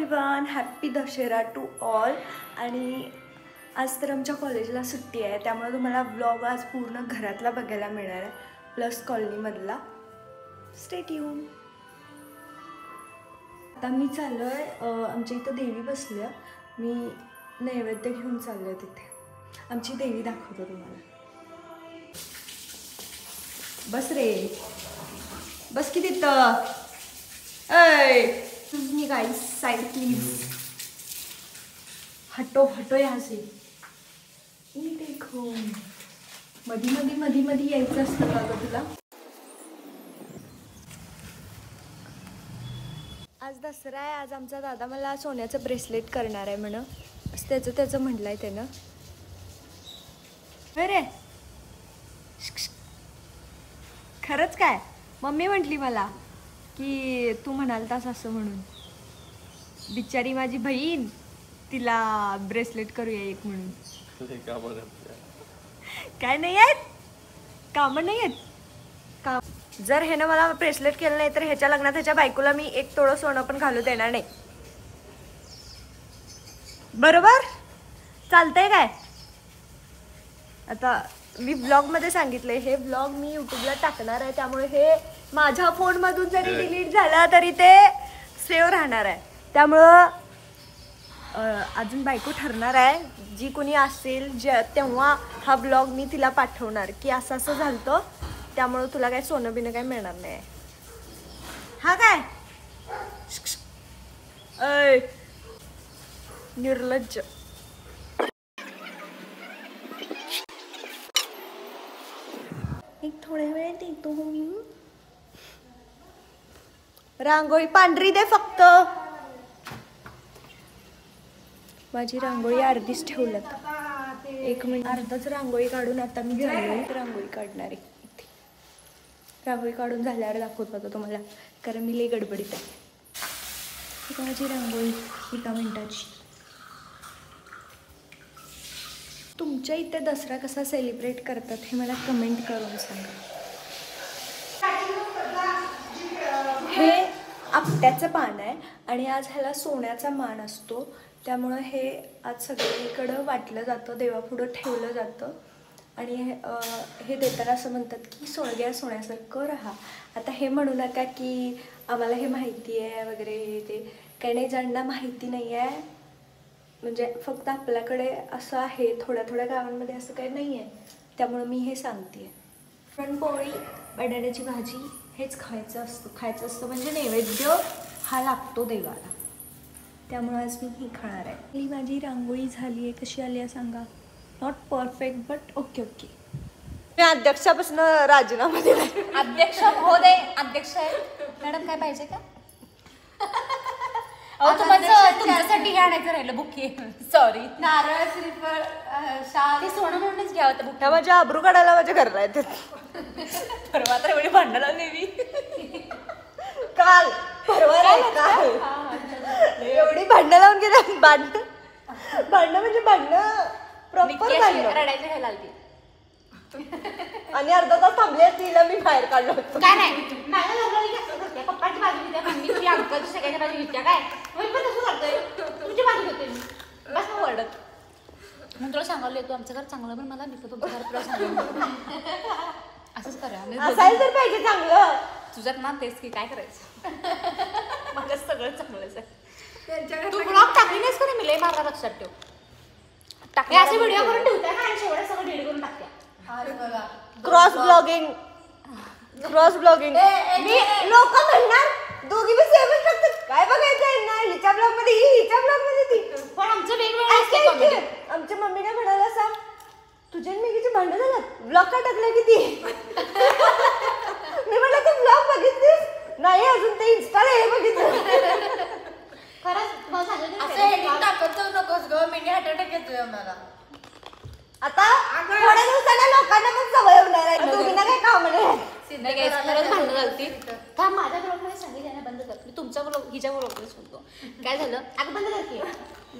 Everyone, happy Dussehra to all. आणि आज तर आमच्या कॉलेजला सुट्टी आहे, त्यामुळे तुम्हाला व्लॉग आज पूर्ण घरातला बघायला मिळणार आहे, प्लस कॉलनीमधला. Stay tune. आता मी चाललो आहे, आमच्या इथं देवी बसली आहे, मी नैवेद्य घेऊन चाललो आहे तिथे. आमची देवी दाखवतो तुम्हाला. बस रे, बस की तिथं. Me guys side please. हटो हटो यहाँ से. ये देखो, मधी मधी मधी मधी यायचं असतं का गं तुला? आज दसरा आहे. आज आमचा दादा मला सोन्याचं ब्रेसलेट करणार आहे म्हण. त्याचं म्हटलंय त्यानं. अरे खरंच काय? मम्मी म्हटली मला की तू म्हणालतास असं म्हणून. बिचारी माझी बहीण, तिला ब्रेसलेट करूया एक म्हणून. काय नाही आहेत कामं, नाही आहेत काम. जर ह्यानं मला ब्रेसलेट केलं नाही तर ह्याच्या लग्नात ह्याच्या बायकोला मी 1 तोळं सोनं पण घालू देणार नाही. बरोबर चालतंय काय? आता मी ब्लॉगमध्ये सांगितलंय, हे ब्लॉग मी यूट्यूबला टाकणार आहे, त्यामुळे हे माझ्या फोनमधून जरी डिलीट झाला तरी ते सेव्ह राहणार आहे. त्यामुळं अजून बायको ठरणार आहे, जी कोणी असेल तेव्हा हा ब्लॉग मी तिला पाठवणार की असं असं झालं, त्यामुळं तुला काय सोनं बिनं काय मिळणार नाही. हा काय निर्लज्ज. एक थोड्या वेळात येतो मी. रांगोळी पांढरी दे फक्त. माझी रांगोळी अर्धीच ठेवल्यात. 1 मिनिट, अर्धच रांगोळी काढून आता मी झालो रांगोळी काढणार आहे. इथे रांगोळी काढून झाल्यावर दाखवत होतो तुम्हाला, कारण मी लई गडबडीत आहे. माझी रांगोळी 1 मिनिटाची. तुमच्या इथे दसरा कसा सेलिब्रेट करतात हे मला कमेंट करून सांगा. हे आपट्याचं पान आहे आणि आज ह्याला सोन्याचा मान असतो, त्यामुळं हे आज सगळीकडं वाटलं जातं, देवापुढं ठेवलं जातं. आणि हे देताना असं म्हणतात की सोन्यासारखं राहा. आता हे म्हणू नका की आम्हाला हे माहिती आहे वगैरे, ते काही नाही. ज्यांना माहिती नाही आहे, म्हणजे फक्त आपल्याकडे असं आहे, थोड्या गावांमध्ये असं काही नाही आहे, त्यामुळं मी हे सांगते. पुरणपोळी, बटाट्याची भाजी हेच खायचं असतं म्हणजे नैवेद्य हा लागतो देवाला, त्यामुळे आज मी ही खाणार आहे. ही माझी रांगोळी झाली आहे. कशी आली आहे सांगा. Not perfect but okay. मी अध्यक्षापासून राजीनामा दिला. अध्यक्ष महोदय, अध्यक्ष आहे मॅडम, काय पाहिजे का? तुमच्यासाठी हे आणायचं राहिलं बुके. सॉरी, नारळ, श्रीफळ, शाल, सोनं म्हणूनच घ्यावं होतं बुके. माझ्या आबरू काढायला माझ्या घरला येतात. परवा तर एवढी भांडायला नेवी. काल एवढी भांडणं लावून गेल्या. भांडणं म्हणजे भांडणं प्रॉपर रडायचं घ्यायला आली. आणि अर्धा तास थांबले, तिला मी बाहेर काढलं होतं. काय नाही, पप्पाची बाजू घेत्या, मम्मीची, अंकलची, सगळ्याच्या बाजू घेत्या. काय मी पण तसं करतोय, तुमची बाजू घेते मी. बस मग वरडत. मग तुला सांगायला येतो आमचं घर चांगलं, पण मला दिसतं तुमचं घर तुला सांगायला. असंच करूया, असायला तर पाहिजे चांगलं. तुझ्यात ना तेच की काय करायचं. माझ्या सगळं चांगलंच आहे. तू ब्लॉग टाकली नाहीस का? मी लय मारला, लक्षात ठेव. टाकले असे व्हिडिओ करून ठेवताय ना आणि शेवट सगळं डिलीट करून टाकते. Cross blogging. मी लोक म्हणणार दोघी बी सेमच टाकतात. काय बघायचं आहे ना, हिच्या ब्लॉग मध्ये ही, हिच्या ब्लॉग मध्ये ती. पण आमचं वेगवेगळं. आमच्या मम्मी काय म्हणाला सांग, तुझ्या मेघीचे भांडण झालं, ब्लॉग का टाकलं किती? मी म्हटलं तू ब्लॉग बघितलीस? नाही अजून, ते इन्स्टाला हे बघितलं. खरंच असं हेडिंग टाकत जाऊ नकोस ग, मिनी हार्ट अटॅक येतोय आम्हाला. आता थोड्या दिवसांना लोकांना पण सवय होणार आहे. तुम्ही ना काय काम नाही. खरंच भांडण झालती. का माझ्या ब्लॉगमध्ये सांगितलं बंद कर. मी तुमच्या ब्लॉग, हिच्या ब्लॉगमध्ये सांगतो काय झालं. अगं बंद करते.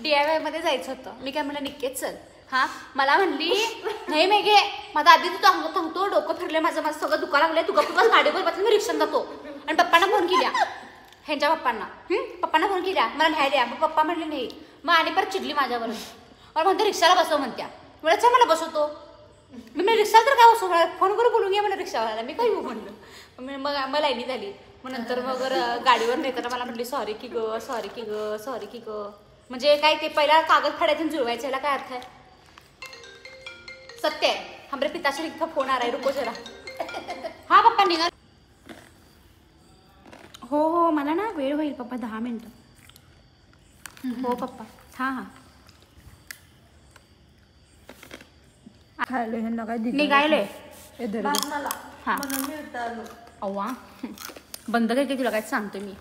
DIY मध्ये जायचं होतं. मी काय म्हणलं निकेत चल. हा मला म्हणली नाही मेघे, माझा आधी तू थांबतो, डोकं फिरले माझं सगळं दुकान लागलंय, तू गप्प बस, गाडीवर बसले, मी रिक्षात जातो. आणि पप्पांना फोन केल्या, ह्यांच्या पप्पांना पप्पांना फोन केला मला न्याय द्या मग पप्पा म्हणले नाही मग आणि परत चिडली माझ्यावर मला म्हणते रिक्षाला बसव म्हणत्या वेळेचा मला बसवतो मी रिक्षाला तर काय बसू फोन करून बोलून घ्या मला रिक्षावाल्याला मी काय येऊ म्हणलं मग मला लाईनी झाली मग नंतर मग गाडीवर नेताना मला म्हटली सॉरी की ग सॉरी की ग सॉरी की ग म्हणजे काय ते पहिला कागद फाडायचं जुळवायचं याला काय अर्थ आहे सत्य आहे हमरे पिताश्री का फोन आ रहा है रुको जरा हा पप्पा निघा हो हो मला ना वेळ होईल पप्पा 10 मिनिटं हो पप्पा हां हां खायला ह्यांना काय निघायले मला हां म्हणून मी इथं आलो. अव्वा बंद काय की तुला काय सांगतो मी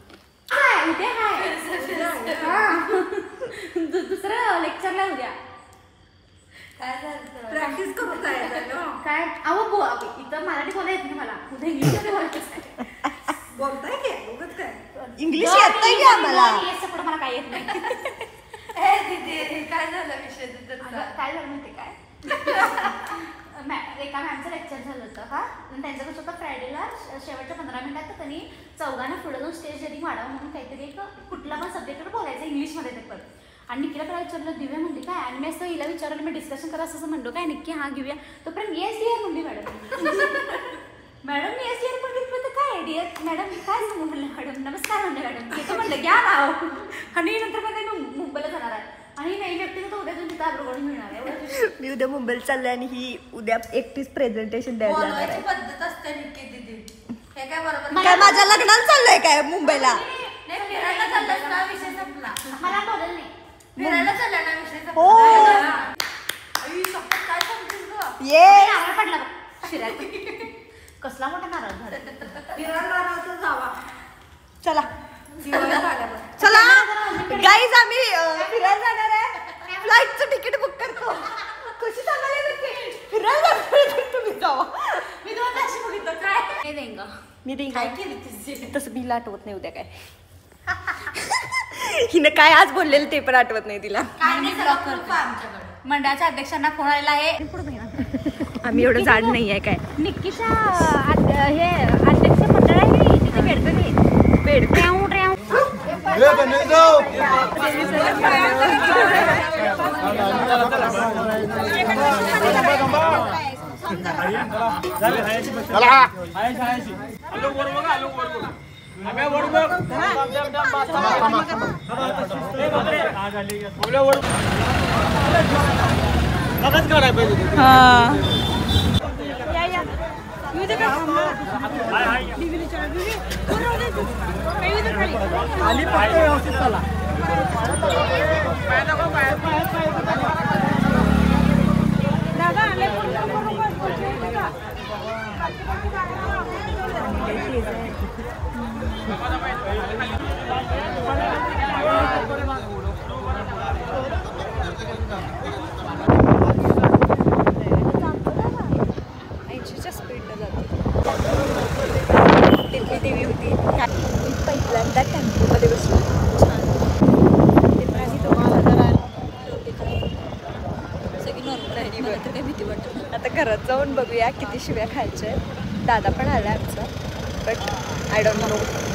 दुसरं लेक्चरला उद्या काय झालं प्रॅक्टिस करू काय अहो इथं मराठी बोलायला येत नाही मला उद्या इंग्लिशमध्ये बोलायचं बोलताय काय इंग्लिश येतंय की आम्हाला? पुढे मला काय येत नाही काय झालं विषय काय झालं माहिती काय एका मॅमचं लेक्चर झालं होतं का त्यांचं कसं होतं फ्रायडेला शेवटच्या 15 मिनिटात तर त्यांनी चौघांना पुढे जाऊन स्टेज रिडिंग वाढावं म्हणून काहीतरी एक कुठला पण सब्जेक्टवर बोलायचं इंग्लिशमध्ये ते पण आणि निकीला पहिला विचारलं दिव्या म्हणली काय आणि मी असं हिला विचारलं मी डिस्कशन करा असं म्हणलो काय नक्की हा घेऊया तोपर्यंत येस डिअर म्हणली मॅडम येस डिअर म्हणली तर काय डिअर मॅडम काय सांगू म्हणलं मॅडम नमस्कार म्हणलं मॅडम तिथं म्हणलं घ्या नाव आणि नंतर मग मी मुंबईला जाणार आहे आणि नाही व्यक्तीनं तर उद्या तुमची ताबरोगड मिळणार आहे मी उद्या मुंबईला चालले आणि ही उद्या एकटीच प्रेझेंटेशन द्यायला जाणार आहे. पद्धत असते निक्की दीदी हे काय बरोबर काय माझ्या लग्नाला चाललंय काय मुंबईला नाही फिरायला चाललास ना विषय संपला मला बोलेल नाही फिरायला चालला ना विषय हो. संपला आई शपथ काय सांगतेस ग ये नारळ पडला बघ शिरायला कसला मोठा नारळ झाला फिरायला तर जावा चला दिवाळी झाल्यावर चला गाईज आम्ही फिरायला जाणार आहे फ्लाईटचं तिकीट बुक करतो कशी सांगायला फिरायला जाणार तुम्ही जावा मी दोन ताशी बघितलं काय नाही देंगा मी ते काय केली तिची तसं बिल आठवत नाही उद्या काय हिनं काय आज बोललेलं ते पण आठवत नाही तिला काय नाही ब्लॉक करतो आमच्याकडे मंडळाच्या अध्यक्षांना फोन आलेला आहे आम्ही एवढं जाड नाही आहे काय निक्कीच्या हे अध्यक्ष मंडळ आहे तिथे भेटतो मी बेड टीव्ही होती पहिल्यांदा टेम्पोमध्ये बसलो छान सगळी नॉर्मल आहे मला तर काही भीती वाटत आता घरात जाऊन बघूया किती शिव्या खायच्या आहेत दादा पण आला आमचा बट आय डोंट नो